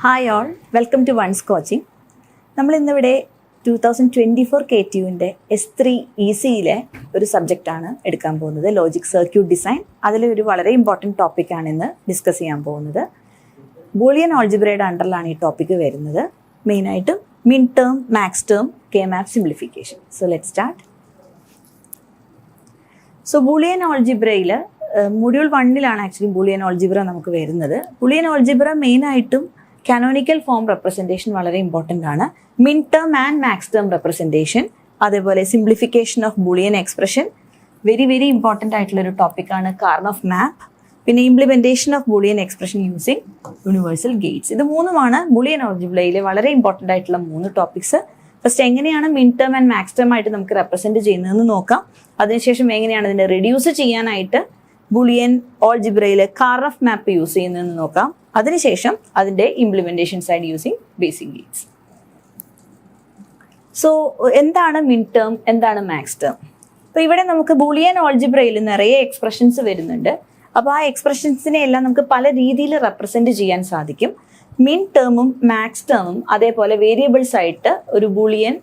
Hi all, welcome to one's coaching. നമ്മളിന്നിവിടെ 2024 KTUവിൻ്റെ S3 ECയിലെ ഒരു സബ്ജക്റ്റാണ് എടുക്കാൻ പോകുന്നത്, ലോജിക് സർക്യൂട്ട് ഡിസൈൻ. അതിലൊരു വളരെ ഇമ്പോർട്ടൻറ്റ് ടോപ്പിക്കാണ് ഇന്ന് ഡിസ്കസ് ചെയ്യാൻ പോകുന്നത്. ബൂളിയൻ ആൾജിബ്രയുടെ അണ്ടറിലാണ് ഈ ടോപ്പിക്ക് വരുന്നത്. മെയിനായിട്ടും min term, max term, K map simplification. So let start. So Boolean ആൾജിബ്രയിൽ മൊഡ്യൂൾ 1 ആക്ച്വലി ബൂളിയൻ ആൾജിബ്ര നമുക്ക് വരുന്നത്. ബൂളിയൻ ആൾജിബ്ര മെയിനായിട്ടും കാനോണിക്കൽ ഫോം റെപ്രസെൻറ്റേഷൻ വളരെ ഇമ്പോർട്ടൻ്റ് ആണ്. Min term and max term representation, അതേപോലെ simplification of Boolean expression, very very important ആയിട്ടുള്ളൊരു ടോപ്പിക്കാണ് Karnaugh map. പിന്നെ implementation of Boolean expression using universal gates. ഇത് മൂന്നുമാണ് ബൂളിയൻ ആൾജിബ്രയിലെ വളരെ ഇമ്പോർട്ടൻ്റ് ആയിട്ടുള്ള 3 ടോപ്പിക്സ്. ഫസ്റ്റ് എങ്ങനെയാണ് മിൻ ടേം ആൻഡ് മാക്സ് ടേം ആയിട്ട് നമുക്ക് റെപ്രസെൻറ്റ് ചെയ്യുന്നതെന്ന് നോക്കാം. അതിനുശേഷം എങ്ങനെയാണ് ഇതിനെ റെഡ്യൂസ് ചെയ്യാനായിട്ട് ബൂളിയൻ ആൾജിബ്രയിൽ കാർൺ ഓഫ് മാപ്പ് യൂസ് ചെയ്യുന്നതെന്ന് നോക്കാം. അതിനുശേഷം അതിൻ്റെ implementation side using basic Gates. So എന്താണ് മിൻ ടേം, എന്താണ് മാക്സ് ടേം? അപ്പോൾ ഇവിടെ നമുക്ക് ബൂളിയൻ ആൾജിബ്രയിൽ നിറയെ എക്സ്പ്രഷൻസ് വരുന്നുണ്ട്. അപ്പോൾ ആ എക്സ്പ്രഷൻസിനെ എല്ലാം നമുക്ക് പല രീതിയിൽ റെപ്രസെൻറ്റ് ചെയ്യാൻ സാധിക്കും. മിൻ ടേമും മാക്സ് ടേമും അതേപോലെ വേരിയബിൾസ് ആയിട്ട് ഒരു ബൂളിയൻ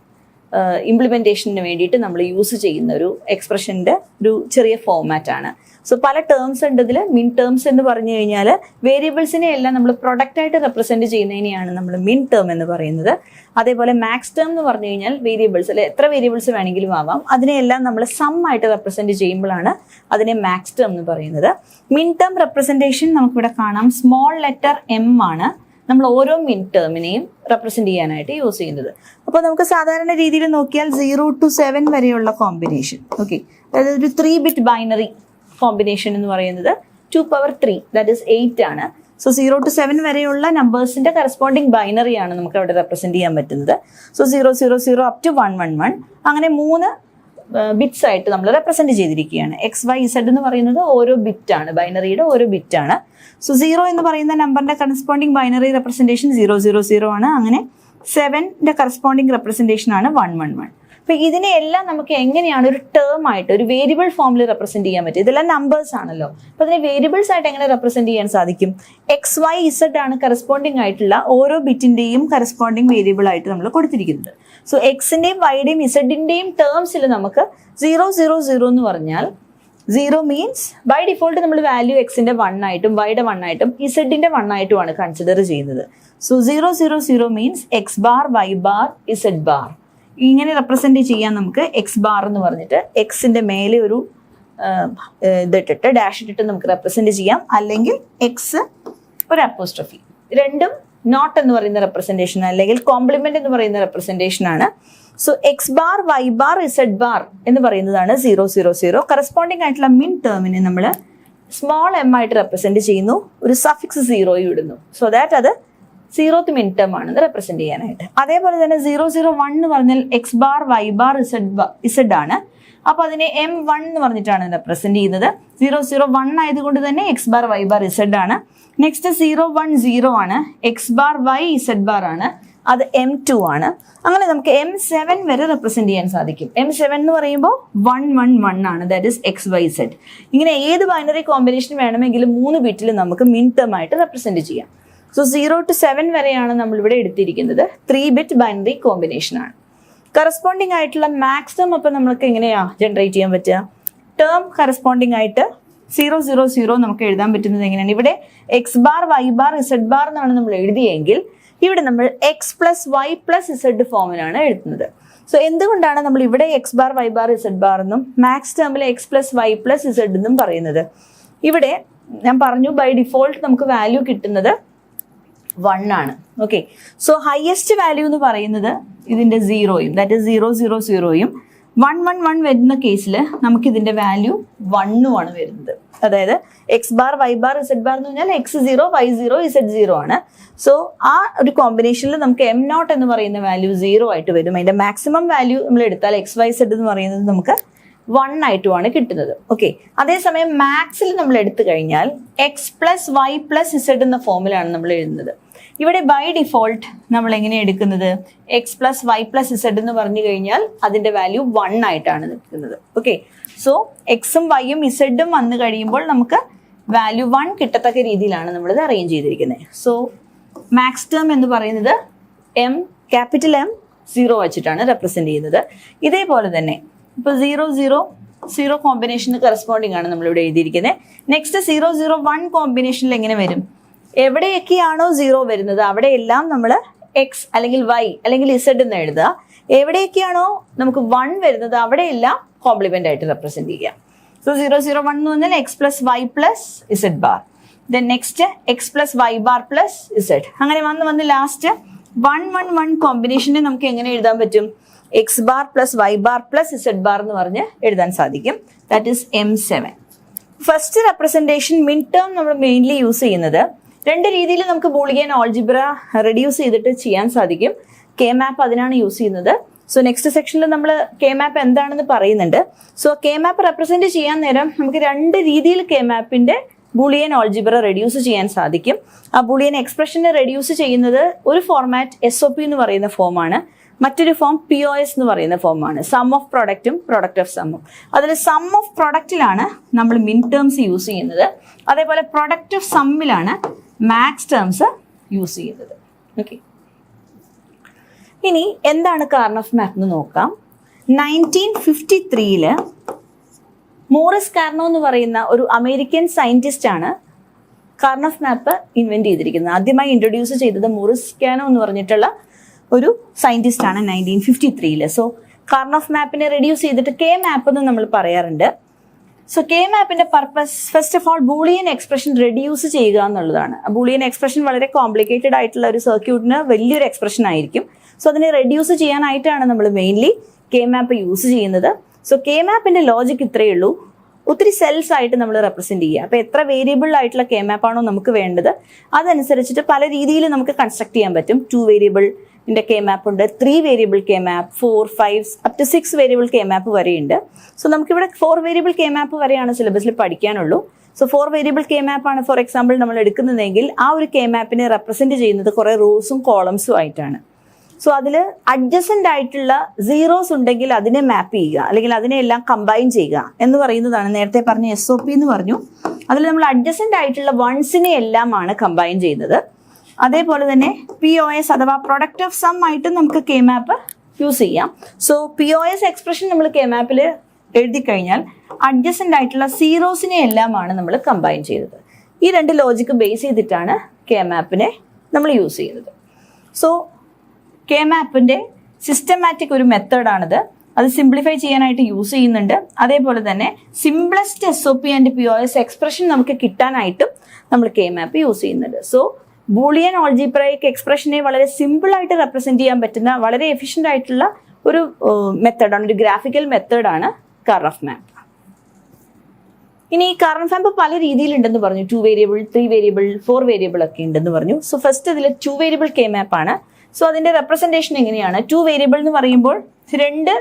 ഇംപ്ലിമെൻറ്റേഷന് വേണ്ടിയിട്ട് നമ്മൾ യൂസ് ചെയ്യുന്ന ഒരു എക്സ്പ്രഷൻ്റെ ഒരു ചെറിയ ഫോർമാറ്റാണ്. സോ പല ടേംസ് ഉണ്ട് ഇതിൽ. മിൻ ടേംസ് എന്ന് പറഞ്ഞു കഴിഞ്ഞാൽ വേരിയബിൾസിനെ എല്ലാം നമ്മൾ പ്രൊഡക്റ്റായിട്ട് റെപ്രസെൻറ്റ് ചെയ്യുന്നതിനെയാണ് നമ്മൾ മിൻ ടേം എന്ന് പറയുന്നത്. അതേപോലെ മാക്സ് ടേം എന്ന് പറഞ്ഞു കഴിഞ്ഞാൽ വേരിയബിൾസ്, അല്ലെ എത്ര വേരിയബിൾസ് വേണമെങ്കിലും ആവാം, അതിനെയെല്ലാം നമ്മൾ സം ആയിട്ട് റെപ്രസെൻറ്റ് ചെയ്യുമ്പോഴാണ് അതിനെ മാക്സ് ടേം എന്ന് പറയുന്നത്. മിൻ ടേം റെപ്രസെൻറ്റേഷൻ നമുക്കിവിടെ കാണാം. സ്മോൾ ലെറ്റർ M ആണ് നമ്മൾ ഓരോ മിൻ ടേമിനെയും റെപ്രസെൻറ്റ് ചെയ്യാനായിട്ട് യൂസ് ചെയ്യുന്നത്. അപ്പോൾ നമുക്ക് സാധാരണ രീതിയിൽ നോക്കിയാൽ 0 to 7 വരെയുള്ള കോമ്പിനേഷൻ, ഓക്കെ, അതായത് ഒരു 3-bit ബൈനറി കോമ്പിനേഷൻ എന്ന് പറയുന്നത് 2 power 3 ദാറ്റ് ഈസ് 8 ആണ്. സോ 0 to 7 വരെയുള്ള നമ്പേഴ്സിന്റെ കറസ്പോണ്ടിങ് ബൈനറി ആണ് നമുക്ക് അവിടെ റെപ്രസെന്റ് ചെയ്യാൻ പറ്റുന്നത്. സോ 000 up to 111 അങ്ങനെ 3 ബിറ്റ്സ് ആയിട്ട് നമ്മൾ റെപ്രസെന്റ് ചെയ്തിരിക്കുകയാണ്. XYZ എന്ന് പറയുന്നത് ഓരോ ബിറ്റ് ആണ്, ബൈനറിയുടെ ഓരോ ബിറ്റ് ആണ്. സോ 0 എന്ന് പറയുന്ന നമ്പറിന്റെ കറസ്പോണ്ടിങ് ബൈനറി റെപ്രസെന്റേഷൻ 000 ആണ്. അങ്ങനെ 7ന്റെ കറസ്പോണ്ടിങ് റെപ്രസെന്റേഷൻ ആണ് 111. അപ്പൊ ഇതിനെയെല്ലാം നമുക്ക് എങ്ങനെയാണ് ഒരു ടേം ആയിട്ട് ഒരു വേരിയബിൾ ഫോമിൽ റെപ്രസെന്റ് ചെയ്യാൻ പറ്റും? ഇതെല്ലാം നമ്പേഴ്സ് ആണല്ലോ. അപ്പൊ അതിനെ വേരിയബിൾസ് ആയിട്ട് എങ്ങനെ റെപ്രസെന്റ് ചെയ്യാൻ സാധിക്കും? XYZ ആണ് കറസ്പോണ്ടിങ് ആയിട്ടുള്ള ഓരോ ബിറ്റിന്റെയും കറസ്പോണ്ടിങ് വേരിയബിൾ ആയിട്ട് നമ്മൾ കൊടുത്തിരിക്കുന്നത്. സോ എക്സിന്റെയും വൈയുടെയും ഇസഡിന്റെയും ടേംസിൽ നമുക്ക് 000 എന്ന് പറഞ്ഞാൽ 0 മീൻസ് ബൈ ഡിഫോൾട്ട് നമ്മൾ വാല്യൂ എക്സിന്റെ 1 ആയിട്ടും വൈയുടെ 1 ആയിട്ടും ഇസഡിന്റെ 1 ആയിട്ടുമാണ് കൺസിഡർ ചെയ്യുന്നത്. So 000 means x bar, Y bar, z bar. ഇങ്ങനെ റെപ്രസെന്റ് ചെയ്യാൻ നമുക്ക് എക്സ് ബാർ എന്ന് പറഞ്ഞിട്ട് എക്സിന്റെ മേലെ ഒരു ഇതിട്ടിട്ട് ഡാഷ് ഇട്ടിട്ട് നമുക്ക് റെപ്രസെന്റ് ചെയ്യാം. അല്ലെങ്കിൽ എക്സ് ഒരു അപ്പോസ്ട്രഫി, രണ്ടും നോട്ട് എന്ന് പറയുന്ന റെപ്രസെന്റേഷൻ അല്ലെങ്കിൽ കോംപ്ലിമെന്റ് എന്ന് പറയുന്ന റെപ്രസെന്റേഷൻ ആണ്. So x bar, Y bar, z bar എന്ന് പറയുന്നതാണ് 000. കറസ്പോണ്ടിങ് ആയിട്ടുള്ള മിൻ ടേമിനെ നമ്മൾ സ്മോൾ m ആയിട്ട് റെപ്രസെന്റ് ചെയ്യുന്നു, ഒരു സഫിക്സ് 0 ഇടുന്നു. സോ ദാറ്റ് അത് 0th മിൻ ടേം ആണെന്ന് റെപ്രസെന്റ് ചെയ്യാനായിട്ട്. അതേപോലെ തന്നെ 001 എന്ന് പറഞ്ഞാൽ x bar, Y bar, z ആണ്. അപ്പൊ അതിനെ M1 എന്ന് പറഞ്ഞിട്ടാണ് റെപ്രസെന്റ് ചെയ്യുന്നത്. 001 ആയതുകൊണ്ട് തന്നെ x bar, Y bar, z ആണ്. നെക്സ്റ്റ് 010 ആണ്, x bar, y, z bar ആണ്, അത് M2 ആണ്. അങ്ങനെ നമുക്ക് M7 വരെ റെപ്രസെന്റ് ചെയ്യാൻ സാധിക്കും. M7 എന്ന് പറയുമ്പോൾ 111 ആണ്, ദാറ്റ് ഈസ് XYZ. ഇങ്ങനെ ഏത് ബൈനറി കോമ്പിനേഷൻ വേണമെങ്കിലും 3 ബിറ്റിൽ നമുക്ക് മിൻ ടേം ആയിട്ട് റെപ്രസെന്റ് ചെയ്യാം. സോ 0 to 7 വരെയാണ് നമ്മൾ ഇവിടെ എടുത്തിരിക്കുന്നത്. 3-bit ബൈനറി കോമ്പിനേഷൻ ആണ്. കറസ്പോണ്ടിങ് ആയിട്ടുള്ള മാക്സ് ടേം അപ്പോൾ നമുക്ക് എങ്ങനെയാ ജനറേറ്റ് ചെയ്യാൻ പറ്റുക? ടേം കറസ്പോണ്ടിങ് ആയിട്ട് 000 നമുക്ക് എഴുതാൻ പറ്റുന്നത് എങ്ങനെയാണ്? ഇവിടെ x bar, Y bar, z bar എന്നാണ് നമ്മൾ എഴുതിയെങ്കിൽ ഇവിടെ നമ്മൾ x plus y plus z ഫോമിലാണ് എഴുതുന്നത്. സോ എന്തുകൊണ്ടാണ് നമ്മൾ ഇവിടെ x bar, Y bar, z bar എന്നും മാക്സ് ടേമിൽ x plus y plus z എന്നും പറയുന്നത്? ഇവിടെ ഞാൻ പറഞ്ഞു ബൈ ഡിഫോൾട്ട് നമുക്ക് വാല്യൂ കിട്ടുന്നത് 1 ആണ്. ഓക്കെ, സോ ഹയസ്റ്റ് വാല്യൂ എന്ന് പറയുന്നത് ഇതിന്റെ 0യും ദാറ്റ് ഈസ് 000യും 111 വരുന്ന കേസിൽ നമുക്ക് ഇതിന്റെ വാല്യൂ 1 ആണ് വരുന്നത്. അതായത് x bar, Y bar, z bar എന്ന് പറഞ്ഞാൽ x0, y0, z0 ആണ്. സോ ആ ഒരു കോമ്പിനേഷനിൽ നമുക്ക് M0 എന്ന് പറയുന്ന വാല്യൂ 0 ആയിട്ട് വരും. അതിന്റെ മാക്സിമം വാല്യൂ നമ്മൾ എടുത്താൽ XYZ എന്ന് പറയുന്നത് നമുക്ക് 1 ആയിട്ടുമാണ് കിട്ടുന്നത്. ഓക്കെ, അതേസമയം മാക്സിൽ നമ്മൾ എടുത്തു കഴിഞ്ഞാൽ x plus y plus z എന്ന ഫോമിലാണ് നമ്മൾ എഴുതുന്നത്. ഇവിടെ ബൈ ഡിഫോൾട്ട് നമ്മൾ എങ്ങനെ എടുക്കുന്നത്? X plus y plus z എന്ന് പറഞ്ഞു കഴിഞ്ഞാൽ അതിന്റെ വാല്യൂ 1 ആയിട്ടാണ് നിൽക്കുന്നത്. ഓക്കെ, സോ എക്സും വൈയും ഇസഡും വന്നു കഴിയുമ്പോൾ നമുക്ക് വാല്യൂ 1 കിട്ടത്തക്ക രീതിയിലാണ് നമ്മളിത് അറേഞ്ച് ചെയ്തിരിക്കുന്നത്. സോ മാക്സ് ടേം എന്ന് പറയുന്നത് എം, ക്യാപിറ്റൽ എം 0 വെച്ചിട്ടാണ് റെപ്രസെന്റ് ചെയ്യുന്നത്. ഇതേപോലെ തന്നെ ഇപ്പൊ 0 കോമ്പിനേഷന് കറസ്പോണ്ടിങ് ആണ് നമ്മളിവിടെ എഴുതിയിരിക്കുന്നത്. നെക്സ്റ്റ് 001 കോമ്പിനേഷനിൽ എങ്ങനെ വരും? എവിടെയൊക്കെയാണോ 0 വരുന്നത് അവിടെയെല്ലാം നമ്മൾ എക്സ് അല്ലെങ്കിൽ വൈ അല്ലെങ്കിൽ ഇസഡ് എന്ന് എഴുതുക. എവിടെയൊക്കെയാണോ നമുക്ക് 1 വരുന്നത് അവിടെയെല്ലാം കോംപ്ലിമെന്റ് ആയിട്ട് റെപ്രസെന്റ് ചെയ്യുക. സോ 001 എന്ന് പറഞ്ഞാൽ x plus y plus z bar. Then next x plus y bar plus z. അങ്ങനെ വന്ന് ലാസ്റ്റ് 111 കോമ്പിനേഷനെ നമുക്ക് എങ്ങനെ എഴുതാൻ പറ്റും? X bar plus y bar plus z bar എന്ന് പറഞ്ഞ് എഴുതാൻ സാധിക്കും. That is M7. First representation mid term നമ്മൾ മെയിൻലി യൂസ് ചെയ്യുന്നത് 2 രീതിയിൽ നമുക്ക് ബൂളിയൻ ഓൾജിബ്ര റെഡ്യൂസ് ചെയ്തിട്ട് ചെയ്യാൻ സാധിക്കും. കെ മാപ്പ് അതിനാണ് യൂസ് ചെയ്യുന്നത്. സോ നെക്സ്റ്റ് സെക്ഷനിൽ നമ്മൾ കെ മാപ്പ് എന്താണെന്ന് പറയുന്നുണ്ട്. സോ കെ മാപ്പ് റെപ്രസെന്റ് ചെയ്യാൻ നേരം നമുക്ക് 2 രീതിയിൽ കെ മാപ്പിന്റെ ബൂളിയൻ ഓൾജിബ്ര റെഡ്യൂസ് ചെയ്യാൻ സാധിക്കും. ആ ബൂളിയൻ എക്സ്പ്രഷനെ റെഡ്യൂസ് ചെയ്യുന്നത് ഒരു ഫോർമാറ്റ് SOP എന്ന് പറയുന്ന ഫോമാണ്, മറ്റൊരു ഫോം POS എന്ന് പറയുന്ന ഫോമാണ്. സം ഓഫ് പ്രൊഡക്റ്റും പ്രൊഡക്റ്റ് ഓഫ് സമ്മും. അതിൽ സം ഓഫ് പ്രൊഡക്റ്റിലാണ് നമ്മൾ മിൻ ടേംസ് യൂസ് ചെയ്യുന്നത്. അതേപോലെ പ്രൊഡക്റ്റ് ഓഫ് സമ്മിലാണ് മാക്സ് ടേംസ് യൂസ് ചെയ്യുന്നത്. ഓക്കെ, ഇനി എന്താണ് കാർണഫ് മാപ്പ് എന്ന് നോക്കാം. 1953 മോറിസ് കാർണോ എന്ന് പറയുന്ന ഒരു അമേരിക്കൻ സയന്റിസ്റ്റ് ആണ് കാർണഫ് മാപ്പ് ഇൻവെന്റ് ചെയ്തിരിക്കുന്നത്. ആദ്യമായി ഇൻട്രൊഡ്യൂസ് ചെയ്തത് മോറിസ് കാനോ എന്ന് പറഞ്ഞിട്ടുള്ള ഒരു സയന്റിസ്റ്റ് ആണ് 1953. സോ കാർണഫ് മാപ്പിനെ റെഡ്യൂസ് ചെയ്തിട്ട് കെ മാപ്പ് എന്ന് നമ്മൾ പറയാറുണ്ട്. സോ കെ മാപ്പിന്റെ purpose first of all Boolean expression reduce ചെയ്യുക എന്നുള്ളതാണ്. ബൂളിയൻ എക്സ്പ്രഷൻ വളരെ കോംപ്ലിക്കേറ്റഡ് ആയിട്ടുള്ള ഒരു സർക്യൂട്ടിന് വലിയൊരു എക്സ്പ്രഷൻ ആയിരിക്കും. സോ അതിനെ റെഡ്യൂസ് ചെയ്യാനായിട്ടാണ് നമ്മൾ മെയിൻലി കെ മാപ്പ് യൂസ് ചെയ്യുന്നത്. സോ കെ മാപ്പിന്റെ ലോജിക് ഇത്രയേ ഉള്ളൂ. ഒത്തിരി സെൽസ് ആയിട്ട് നമ്മൾ റെപ്രസെന്റ് ചെയ്യുക. അപ്പോൾ എത്ര വേരിയബിൾ ആയിട്ടുള്ള കെ മാപ്പ് ആണോ നമുക്ക് വേണ്ടത് അതനുസരിച്ചിട്ട് പല രീതിയിൽ നമുക്ക് കൺസ്ട്രക്ട് ചെയ്യാൻ പറ്റും. 2 വേരിയബിളിന്റെ കെ മാപ്പ് ഉണ്ട്, 3 variable K map, 4, 5 up to 6 variable K map വരെയുണ്ട്. സോ നമുക്കിവിടെ 4 വേരിയബിൾ കെ മാപ്പ് വരെയാണ് സിലബസിൽ പഠിക്കാനുള്ളൂ. സോ 4 വേരിയബിൾ കെ മാപ്പ് ആണ് ഫോർ എക്സാമ്പിൾ നമ്മൾ എടുക്കുന്നതെങ്കിൽ ആ ഒരു കെ മാപ്പിനെ റെപ്രസെന്റ് ചെയ്യുന്നത് കുറെ റോസും കോളംസും ആയിട്ടാണ്. സോ അതിൽ അഡ്ജസന്റ് ആയിട്ടുള്ള സീറോസ് ഉണ്ടെങ്കിൽ അതിനെ മാപ്പ് ചെയ്യുക അല്ലെങ്കിൽ അതിനെ എല്ലാം കമ്പൈൻ ചെയ്യുക എന്ന് പറയുന്നതാണ്. നേരത്തെ പറഞ്ഞ SOP എന്ന് പറഞ്ഞു. അതിൽ നമ്മൾ അഡ്ജസന്റ് ആയിട്ടുള്ള വൺസിനെ എല്ലാമാണ് കമ്പൈൻ ചെയ്യുന്നത്. അതേപോലെ തന്നെ POS അഥവാ പ്രൊഡക്റ്റ് ഓഫ് സം ആയിട്ട് നമുക്ക് കെ മാപ്പ് യൂസ് ചെയ്യാം. സോ POS എക്സ്പ്രഷൻ നമ്മൾ കെ മാപ്പിൽ എഴുതി കഴിഞ്ഞാൽ അഡ്ജസന്റ് ആയിട്ടുള്ള സീറോസിനെ എല്ലാമാണ് നമ്മൾ കമ്പൈൻ ചെയ്തത്. ഈ 2 ലോജിക്ക് ബേസ് ചെയ്തിട്ടാണ് കെ മാപ്പിനെ നമ്മൾ യൂസ് ചെയ്യുന്നത്. സോ കെ മാപ്പിന്റെ സിസ്റ്റമാറ്റിക് ഒരു മെത്തേഡാണിത്. അത് സിംപ്ലിഫൈ ചെയ്യാനായിട്ട് യൂസ് ചെയ്യുന്നുണ്ട്. അതേപോലെ തന്നെ simplest SOP and POS expression നമുക്ക് കിട്ടാനായിട്ടും നമ്മൾ കെ മാപ്പ് യൂസ് ചെയ്യുന്നുണ്ട്. സോ ബൂളിയൻ ഓൾജിബ്രൈക് എക്സ്പ്രഷനെ വളരെ സിമ്പിൾ ആയിട്ട് റെപ്രസെന്റ് ചെയ്യാൻ പറ്റുന്ന വളരെ എഫിഷ്യന്റ് ആയിട്ടുള്ള ഒരു മെത്തേഡാണ്, ഒരു ഗ്രാഫിക്കൽ മെത്തേഡാണ് കാർണഫ് മാപ്പ്. ഇനി ഈ കാർണഫ് മാപ്പ് പല രീതിയിലുണ്ടെന്ന് പറഞ്ഞു. 2 വേരിയബിൾ, 3 വേരിയബിൾ, 4 വേരിയബിൾ ഒക്കെ ഉണ്ടെന്ന് പറഞ്ഞു. സോ ഫസ്റ്റ് ഇതിൽ 2 വേരിയബിൾ കെ മാപ്പ് ആണ്. സോ അതിന്റെ റെപ്രസെന്റേഷൻ എങ്ങനെയാണ്? 2 വേരിയബിൾ എന്ന് പറയുമ്പോൾ 2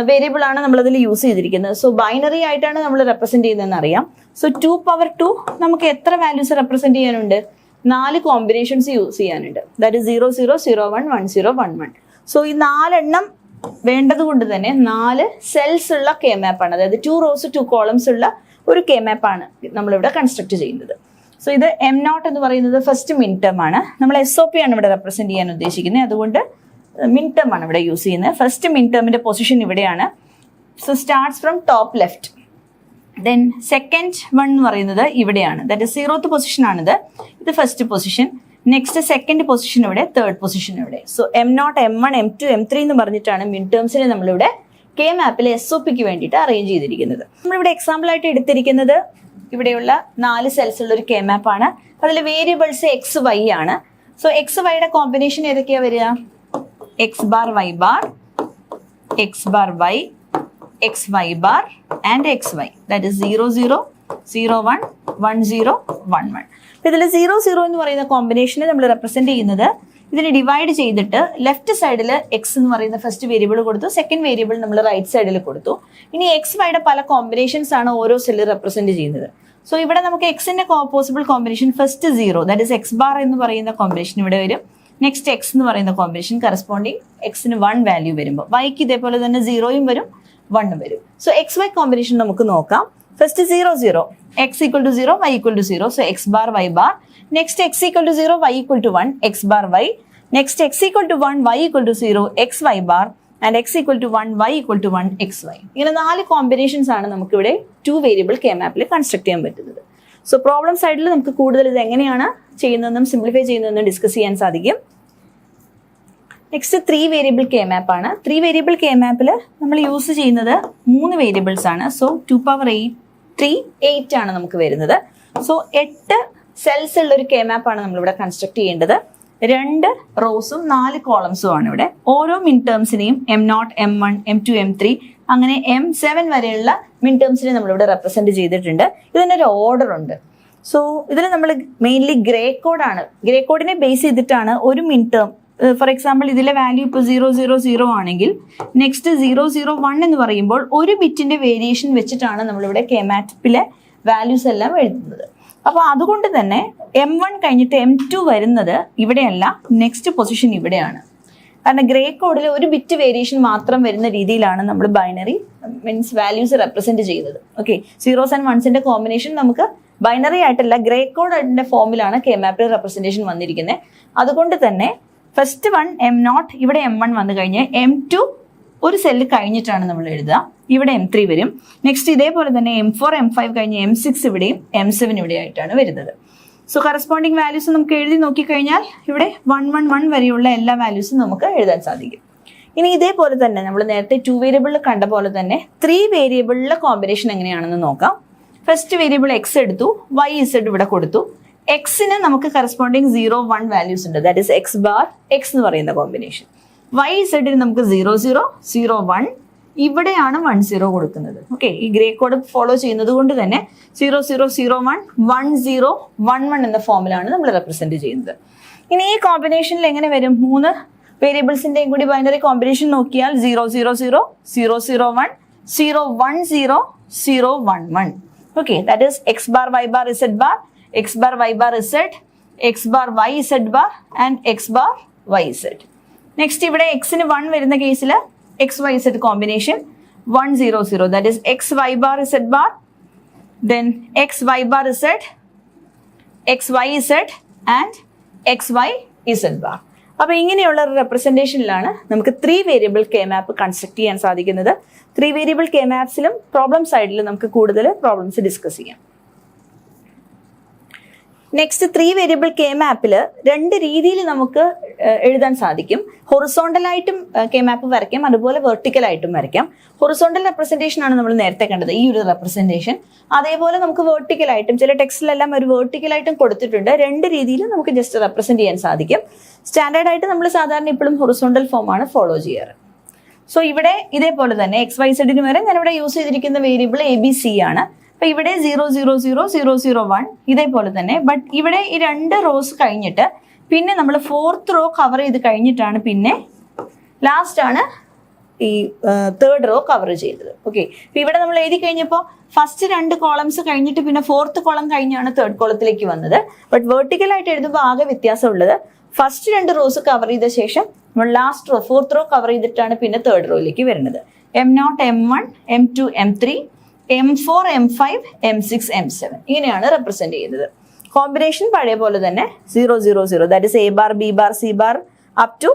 വേരിയബിൾ ആണ് നമ്മൾ അതിൽ യൂസ് ചെയ്തിരിക്കുന്നത്. സോ ബൈനറി ആയിട്ടാണ് നമ്മൾ റെപ്രസെന്റ് ചെയ്യുന്നതെന്ന് അറിയാം. സോ 2^2 നമുക്ക് എത്ര വാല്യൂസ് റെപ്രസെന്റ് ചെയ്യാനുണ്ട്? 4 കോമ്പിനേഷൻസ് യൂസ് ചെയ്യാനുണ്ട്. That is 0, 0, 0, 1, 1, 0, 1, 1. സോ ഈ 4 എണ്ണം വേണ്ടത് കൊണ്ട് തന്നെ 4 സെൽസ് ഉള്ള കെ മാപ്പ് ആണ്, അതായത് 2 റോസ് 2 കോളംസ് ഉള്ള ഒരു കെ മാപ്പ് ആണ് നമ്മളിവിടെ കൺസ്ട്രക്ട് ചെയ്യുന്നത്. സോ ഇത് M0 എന്ന് പറയുന്നത് ഫസ്റ്റ് മിൻ ടേം ആണ്. നമ്മൾ SOP ആണ് ഇവിടെ റെപ്രസെന്റ് ചെയ്യാൻ ഉദ്ദേശിക്കുന്നത്. അതുകൊണ്ട് മിൻ ടേം ആണ് ഇവിടെ യൂസ് ചെയ്യുന്നത്. ഫസ്റ്റ് മിൻ ടേമിന്റെ പൊസിഷൻ ഇവിടെയാണ്. So starts from top left. Then second one എന്ന് പറയുന്നത് ഇവിടെയാണ്. ദാറ്റ് ഇസ് 0th പൊസിഷൻ ആണിത്. ഇത് first position. Next second position ഇവിടെ, തേർഡ് പൊസിഷൻ ഇവിടെ. So M0, M1, M2, M3 എന്ന് പറഞ്ഞിട്ടാണ് മിൻ ടേംസിനെ നമ്മളിവിടെ കെ മാപ്പിൽ SOPക്ക് വേണ്ടിയിട്ട് അറേഞ്ച് ചെയ്തിരിക്കുന്നത്. നമ്മളിവിടെ എക്സാമ്പിൾ ആയിട്ട് എടുത്തിരിക്കുന്നത് ഇവിടെയുള്ള 4 സെൽസ് ഉള്ള ഒരു കെ മാപ്പ് ആണ്. അതിൽ വേരിയബിൾസ് X, Y ആണ്. സോ X, Yയുടെ കോമ്പിനേഷൻ ഏതൊക്കെയാ വരിക? X bar, Y bar, X bar, Y, X, Y bar and XY. That is 0, 0, 0, 1, 1, 0, 1, 1. ഇതിൽ 0, 0 എന്ന് പറയുന്ന കോമ്പിനേഷനെ നമ്മൾ റെപ്രസെന്റ് ചെയ്യുന്നത് ഇതിനെ ഡിവൈഡ് ചെയ്തിട്ട് ലെഫ്റ്റ് സൈഡിൽ X എന്ന് പറയുന്ന ഫസ്റ്റ് വേരിയബിൾ കൊടുത്തു, സെക്കൻഡ് വേരിയബിൾ നമ്മൾ റൈറ്റ് സൈഡിൽ കൊടുത്തു. ഇനി XYയുടെ പല കോമ്പിനേഷൻസ് ആണ് ഓരോ സെല്ല് റെപ്രസെന്റ് ചെയ്യുന്നത്. സോ ഇവിടെ നമുക്ക് Xന്റെ possible combination first 0, that is X bar എന്ന് പറയുന്ന കോമ്പിനേഷൻ ഇവിടെ വരും. നെക്സ്റ്റ് X എന്ന് പറയുന്ന കോമ്പിനേഷൻ കറസ്പോണ്ടിങ് Xന് 1 വാല്യൂ വരുമ്പോൾ Yക്ക് ഇതേപോലെ തന്നെ 0യും വരും 1ഉം വരും. സോ XY കോമ്പിനേഷൻ നമുക്ക് നോക്കാം. First 0 0, x equal to 0, y equal to 0, so x bar y bar. Next x equal to 0, y equal to 1, x bar y. Next x equal to 1, y equal to 0, x y bar, and x equal to 1, y equal to 1, x y. ഇങ്ങനെ 4 combinations ആണ് നമുക്കിവിടെ 2 variable K മാപ്പിൽ construct ചെയ്യാൻ പറ്റുന്നത്. So problem സൈഡിൽ നമുക്ക് കൂടുതൽ ഇത് എങ്ങനെയാണ് ചെയ്യുന്നതെന്നും സിംപ്ലിഫൈ ചെയ്യുന്നതെന്നും ഡിസ്കസ് ചെയ്യാൻ സാധിക്കും. നെക്സ്റ്റ് 3 വേരിയബിൾ കെ മാപ്പ് ആണ്. 3 വേരിയബിൾ കെ മാപ്പിൽ നമ്മൾ യൂസ് ചെയ്യുന്നത് 3 വേരിയബിൾസ് ആണ്. സോ 2 power 8 ആണ് നമുക്ക് വരുന്നത്. സോ 8 സെൽസ് ഉള്ള ഒരു കെ മാപ്പ് ആണ് നമ്മളിവിടെ കൺസ്ട്രക്ട് ചെയ്യേണ്ടത്. 2 റോസും 4 കോളംസും ആണ് ഇവിടെ. ഓരോ മിൻ ടേംസിനെയും M0, M1, M2, M3 അങ്ങനെ M7 വരെയുള്ള മിൻ ടേംസിനെ നമ്മളിവിടെ റെപ്രസെന്റ് ചെയ്തിട്ടുണ്ട്. ഇതിനൊരു ഓർഡർ ഉണ്ട്. സോ ഇതിൽ നമ്മൾ മെയിൻലി ഗ്രേ കോഡാണ്, ഗ്രേ കോഡിനെ ബേസ് ചെയ്തിട്ടാണ് ഒരു മിൻ ടേം. ഫോർ എക്സാമ്പിൾ ഇതിലെ വാല്യൂ ഇപ്പോൾ 000 ആണെങ്കിൽ നെക്സ്റ്റ് 001 എന്ന് പറയുമ്പോൾ ഒരു ബിറ്റിന്റെ വേരിയേഷൻ വെച്ചിട്ടാണ് നമ്മളിവിടെ കെ മാപ്പിലെ വാല്യൂസ് എല്ലാം എഴുതുന്നത്. അപ്പോൾ അതുകൊണ്ട് തന്നെ M1 കഴിഞ്ഞിട്ട് M2 വരുന്നത് ഇവിടെയല്ല, നെക്സ്റ്റ് പൊസിഷൻ ഇവിടെയാണ്. കാരണം ഗ്രേ കോഡിൽ ഒരു ബിറ്റ് വേരിയേഷൻ മാത്രം വരുന്ന രീതിയിലാണ് നമ്മൾ ബൈനറി മീൻസ് വാല്യൂസ് റെപ്രസെന്റ് ചെയ്യുന്നത്. ഓക്കെ, സീറോസ് ആൻഡ് വൺസിന്റെ കോമ്പിനേഷൻ നമുക്ക് ബൈനറി ആയിട്ടല്ല ഗ്രേ കോഡിന്റെ ഫോമിലാണ് കെ മാപ്പിൽ റെപ്രസെന്റേഷൻ വന്നിരിക്കുന്നത്. അതുകൊണ്ട് തന്നെ ഫസ്റ്റ് 1 M0, ഇവിടെ M1 വന്നു കഴിഞ്ഞ് M2 ഒരു സെല്ല് കഴിഞ്ഞിട്ടാണ് നമ്മൾ എഴുതുക. ഇവിടെ M3 വരും. നെക്സ്റ്റ് ഇതേപോലെ തന്നെ M4, M5 കഴിഞ്ഞ് M6 ഇവിടെയും M7 ഇവിടെ ആയിട്ടാണ് വരുന്നത്. സോ കറസ്പോണ്ടിങ് വാല്യൂസ് നമുക്ക് എഴുതി നോക്കിക്കഴിഞ്ഞാൽ ഇവിടെ 111 വരെയുള്ള എല്ലാ വാല്യൂസും നമുക്ക് എഴുതാൻ സാധിക്കും. ഇനി ഇതേപോലെ തന്നെ നമ്മൾ നേരത്തെ 2 വേരിയബിളിൽ കണ്ട പോലെ തന്നെ 3 വേരിയബിളിലെ കോമ്പിനേഷൻ എങ്ങനെയാണെന്ന് നോക്കാം. ഫസ്റ്റ് വേരിയബിൾ എക്സ് എടുത്തു, y z ഇവിടെ കൊടുത്തു. എക്സിന് നമുക്ക് കറസ്പോണ്ടിങ് 0 1 വാല്യൂസ് ഉണ്ട്, that is X bar X എന്ന് പറയുന്ന കോമ്പിനേഷൻ. y z നമുക്ക് 0 0 0 1, ഇവിടെയാണ് 1 0 കൊടുക്കുന്നത്. ഓക്കെ, ഈ ഗ്രേ കോഡ് ഫോളോ ചെയ്യുന്നത് കൊണ്ട് തന്നെ 0 0 0 1 1 0 1 1 എന്ന ഫോമിലാണ് നമ്മൾ റെപ്രസെന്റ് ചെയ്യുന്നത്. ഇനി ഈ കോമ്പിനേഷനിൽ എങ്ങനെ വരും? 3 വേരിയബിൾസിന്റെയും കൂടി ബൈനറി കോമ്പിനേഷൻ നോക്കിയാൽ 0 0 0 0 0 1 0 1 0 0 1 1. Okay, that is X bar Y bar z bar, x bar y bar z, x bar y z bar and x bar y z. Next ഇവിടെ എക്സിന് 1 വരുന്ന കേസിൽ X Y Z combination 1 0 0, that is X Y bar z bar, then X Y bar z, X Y z and X Y z bar. അപ്പോൾ ഇങ്ങനെയുള്ള ഒരു റെപ്രസെന്റേഷനിലാണ് നമുക്ക് 3 variable K മാപ്പ് construct ചെയ്യാൻ സാധിക്കുന്നത്. 3 വേരിയബിൾ കെ മാപ്സിലും പ്രോബ്ലം സൈഡിൽ നമുക്ക് കൂടുതൽ പ്രോബ്ലംസ് ഡിസ്കസ് ചെയ്യാം. നെക്സ്റ്റ് 3 വേരിയബിൾ കെ മാപ്പിൽ 2 രീതിയിൽ നമുക്ക് എഴുതാൻ സാധിക്കും. ഹൊറിസോണ്ടലായിട്ടും കെ മാപ്പ് വരയ്ക്കാം, അതുപോലെ വെർട്ടിക്കലായിട്ടും വരയ്ക്കാം. ഹൊറിസോണ്ടൽ റെപ്രസെന്റേഷൻ ആണ് നമ്മൾ നേരത്തെ കണ്ടത്, ഈ ഒരു റെപ്രസെന്റേഷൻ. അതേപോലെ നമുക്ക് വെർട്ടിക്കലായിട്ടും ചില ടെക്സ്റ്റിലെല്ലാം ഒരു വെർട്ടിക്കലായിട്ടും കൊടുത്തിട്ടുണ്ട്. 2 രീതിയിൽ നമുക്ക് ജസ്റ്റ് റെപ്രസെന്റ് ചെയ്യാൻ സാധിക്കും. സ്റ്റാൻഡേർഡ് ആയിട്ട് നമ്മൾ സാധാരണ ഇപ്പോഴും ഹൊറിസോണ്ടൽ ഫോമാണ് ഫോളോ ചെയ്യാറ്. സോ ഇവിടെ ഇതേപോലെ തന്നെ എക്സ് വൈ സെഡിന് വരെ ഞാനിവിടെ യൂസ് ചെയ്തിരിക്കുന്ന വേരിയബിൾ ABC ആണ്. അപ്പൊ ഇവിടെ 0 0 0 0 0 1 ഇതേപോലെ തന്നെ. ബട്ട് ഇവിടെ ഈ 2 റോസ് കഴിഞ്ഞിട്ട് പിന്നെ നമ്മൾ 4th റോ കവർ ചെയ്ത് കഴിഞ്ഞിട്ടാണ് പിന്നെ ലാസ്റ്റ് ആണ് ഈ 3rd റോ കവർ ചെയ്തത്. ഓക്കെ, അപ്പൊ ഇവിടെ നമ്മൾ എഴുതി കഴിഞ്ഞപ്പോൾ ഫസ്റ്റ് 2 കോളംസ് കഴിഞ്ഞിട്ട് പിന്നെ 4th കോളം കഴിഞ്ഞാണ് 3rd കോളത്തിലേക്ക് വന്നത്. ബട്ട് വെർട്ടിക്കലായിട്ട് എഴുതുമ്പോൾ ആകെ വ്യത്യാസമുള്ളത് ഫസ്റ്റ് 2 റോസ് കവർ ചെയ്ത ശേഷം നമ്മൾ last raw 4th raw cover ചെയ്തിട്ടാണ് പിന്നെ 3rd റോയിലേക്ക് വരുന്നത്. M0, M1, M2, M3, M4, M5, M6, M7 ഇങ്ങനെയാണ് റെപ്രസെന്റ് ചെയ്യുന്നത്. കോമ്പിനേഷൻ പഴയ പോലെ തന്നെ 0 0 0, that is A bar B bar C bar up to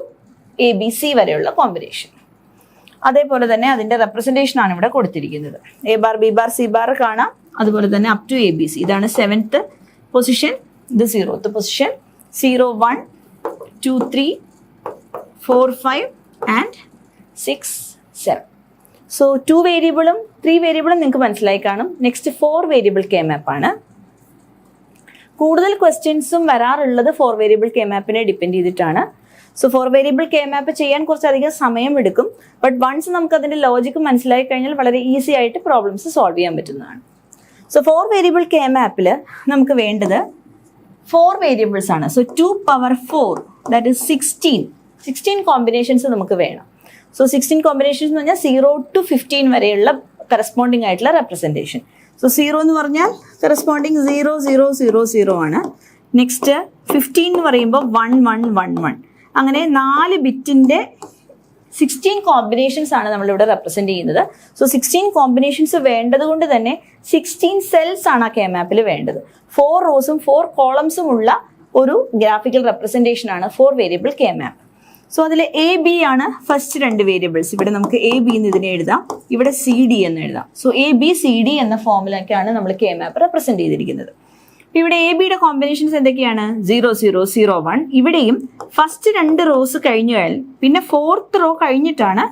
ABC വരെയുള്ള കോമ്പിനേഷൻ. അതേപോലെ തന്നെ അതിന്റെ റെപ്രസെന്റേഷൻ ആണ് ഇവിടെ കൊടുത്തിരിക്കുന്നത്. A bar B bar C bar കാണാം, അതുപോലെ തന്നെ അപ് ടു ABC. ഇതാണ് 7th പൊസിഷൻ, ഇത് 0th പൊസിഷൻ. 0 1 2 3 4 5 ആൻഡ് 6 7. സോ 2 വേരിയബിളും 3 വേരിയബിളും നിങ്ങൾക്ക് മനസ്സിലായി കാണും. നെക്സ്റ്റ് 4 വേരിയബിൾ കെ മാപ്പ് ആണ്. കൂടുതൽ ക്വസ്റ്റ്യൻസും വരാറുള്ളത് 4 വേരിയബിൾ കെ മാപ്പിനെ ഡിപ്പെൻഡ് ചെയ്തിട്ടാണ്. സോ 4 വേരിയബിൾ കെ മാപ്പ് ചെയ്യാൻ കുറച്ചധികം സമയം എടുക്കും. ബട്ട് വൺസ് നമുക്ക് അതിന്റെ ലോജിക്ക് മനസ്സിലായി കഴിഞ്ഞാൽ വളരെ ഈസി ആയിട്ട് പ്രോബ്ലംസ് സോൾവ് ചെയ്യാൻ പറ്റുന്നതാണ്. സോ 4 വേരിയബിൾ കെ മാപ്പിൽ നമുക്ക് വേണ്ടത് 4 വേരിയബിൾസ് ആണ്. So 2 power 4, that is 16 combinations നമുക്ക് വേണം. സോ 16 കോമ്പിനേഷൻസ് എന്ന് പറഞ്ഞാൽ 0 to 15 വരെയുള്ള കറസ്പോണ്ടിങ് ആയിട്ടുള്ള റെപ്രസെന്റേഷൻ. സോ 0 എന്ന് പറഞ്ഞാൽ കറസ്പോണ്ടിങ് 0 0 0 0 ആണ്. നെക്സ്റ്റ് 15 എന്ന് പറയുമ്പോൾ 1 1 1 1. അങ്ങനെ 4 ബിറ്റിന്റെ 16 കോമ്പിനേഷൻസ് ആണ് നമ്മളിവിടെ റെപ്രസെന്റ് ചെയ്യുന്നത്. സോ 16 കോമ്പിനേഷൻസ് വേണ്ടത് കൊണ്ട് തന്നെ 16 സെൽസ് ആണ് ആ കെ മാപ്പിൽ വേണ്ടത്. 4 റോസും 4 കോളംസും ഉള്ള ഒരു ഗ്രാഫിക്കൽ റെപ്രസെന്റേഷൻ ആണ് 4 വേരിയബിൾ കെ മാപ്പ്. സോ അതിൽ എ ബി ആണ് ഫസ്റ്റ് 2 വേരിയബിൾസ്. ഇവിടെ നമുക്ക് എ ബി എന്ന് ഇതിനെ എഴുതാം, ഇവിടെ സി ഡി എന്ന് എഴുതാം. So A B C D എന്ന ഫോമിലൊക്കെയാണ് നമ്മൾ കെ മാപ്പ് റെപ്രസെന്റ് ചെയ്തിരിക്കുന്നത്. ഇവിടെ എ ബിയുടെ കോമ്പിനേഷൻസ് എന്തൊക്കെയാണ്? 0 0 0 1. ഇവിടെയും ഫസ്റ്റ് 2 റോസ് കഴിഞ്ഞാൽ പിന്നെ 4th റോ കഴിഞ്ഞിട്ടാണ്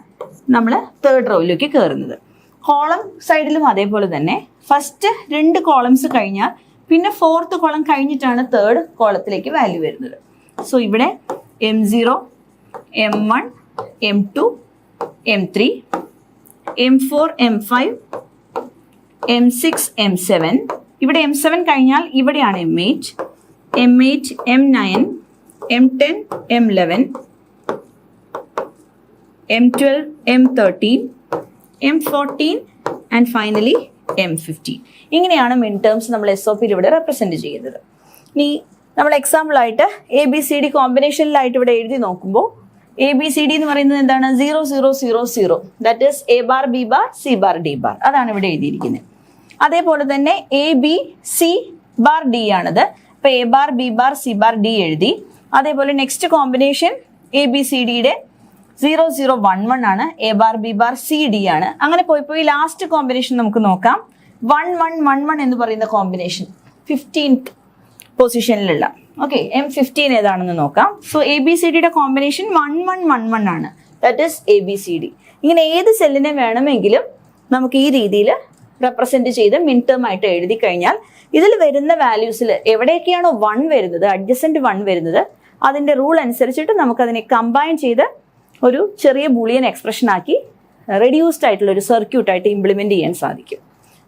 നമ്മൾ 3rd റോയിലേക്ക് കയറുന്നത്. കോളം സൈഡിലും അതേപോലെ തന്നെ ഫസ്റ്റ് 2 കോളംസ് കഴിഞ്ഞാൽ പിന്നെ 4th കോളം കഴിഞ്ഞിട്ടാണ് 3rd കോളത്തിലേക്ക് വാല്യൂ വരുന്നത്. സോ ഇവിടെ M0, M1, M2, M3, M4, M5, M6, M7. ഇവിടെ M7 കഴിഞ്ഞാൽ ഇവിടെയാണ് M8, M8, M9, M10, M11, M12, M13, M14 and finally M15. ഇങ്ങനെയാണ് മിഡ് ടേംസ് നമ്മൾ SOP ഇവിടെ റെപ്രസെന്റ് ചെയ്യുന്നത്. ഇനി നമ്മൾ എക്സാമ്പിൾ ആയിട്ട് ABCD കോമ്പിനേഷനിലായിട്ട് ഇവിടെ എഴുതി നോക്കുമ്പോൾ ABCD എന്ന് പറയുന്നത് എന്താണ്? 0 0 0 0. That is A bar B bar C bar D bar. അതാണ് ഇവിടെ എഴുതിയിരിക്കുന്നത്. അതേപോലെ തന്നെ ABC ബാർ D ആണത്. അപ്പൊ A bar B bar C bar D എഴുതി. അതേപോലെ നെക്സ്റ്റ് കോമ്പിനേഷൻ ABCDയുടെ 0 0 1 1 ആണ്. A bar B bar C D ആണ്. അങ്ങനെ പോയി ലാസ്റ്റ് കോമ്പിനേഷൻ നമുക്ക് നോക്കാം. 1 1 1 1 എന്ന് പറയുന്ന കോമ്പിനേഷൻ 15th പൊസിഷനിലുള്ള. ഓക്കെ, M15 ഏതാണെന്ന് നോക്കാം. സോ ABCDയുടെ കോമ്പിനേഷൻ 1 1 1 1 ആണ്. That is ABCD. ഇങ്ങനെ ഏത് സെല്ലിനെ വേണമെങ്കിലും നമുക്ക് ഈ രീതിയിൽ റെപ്രസെന്റ് ചെയ്ത് മിഡ് ടേം ആയിട്ട് എഴുതി കഴിഞ്ഞാൽ ഇതിൽ വരുന്ന വാല്യൂസിൽ എവിടെയൊക്കെയാണോ 1 വരുന്നത്, അഡ്ജസന്റ് 1 വരുന്നത്, അതിന്റെ റൂൾ അനുസരിച്ചിട്ട് നമുക്ക് അതിനെ കമ്പൈൻ ചെയ്ത് ഒരു ചെറിയ ബൂളിയൻ എക്സ്പ്രഷൻ ആക്കി റെഡ്യൂസ്ഡ് ആയിട്ടുള്ള ഒരു സർക്യൂട്ടായിട്ട് ഇംപ്ലിമെന്റ് ചെയ്യാൻ സാധിക്കും.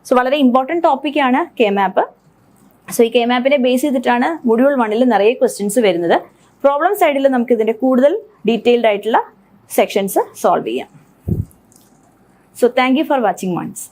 സോ വളരെ ഇമ്പോർട്ടൻറ്റ് ടോപ്പിക്കാണ് കെ മാപ്പ്. സോ ഈ കെ മാപ്പിനെ ബേസ് ചെയ്തിട്ടാണ് മൊഡ്യൂൾ 1 നിറയെ ക്വസ്റ്റ്യൻസ് വരുന്നത്. പ്രോബ്ലം സൈഡിൽ നമുക്ക് ഇതിന്റെ കൂടുതൽ ഡീറ്റെയിൽഡ് ആയിട്ടുള്ള സെക്ഷൻസ് സോൾവ് ചെയ്യാം. So thank you for watching once.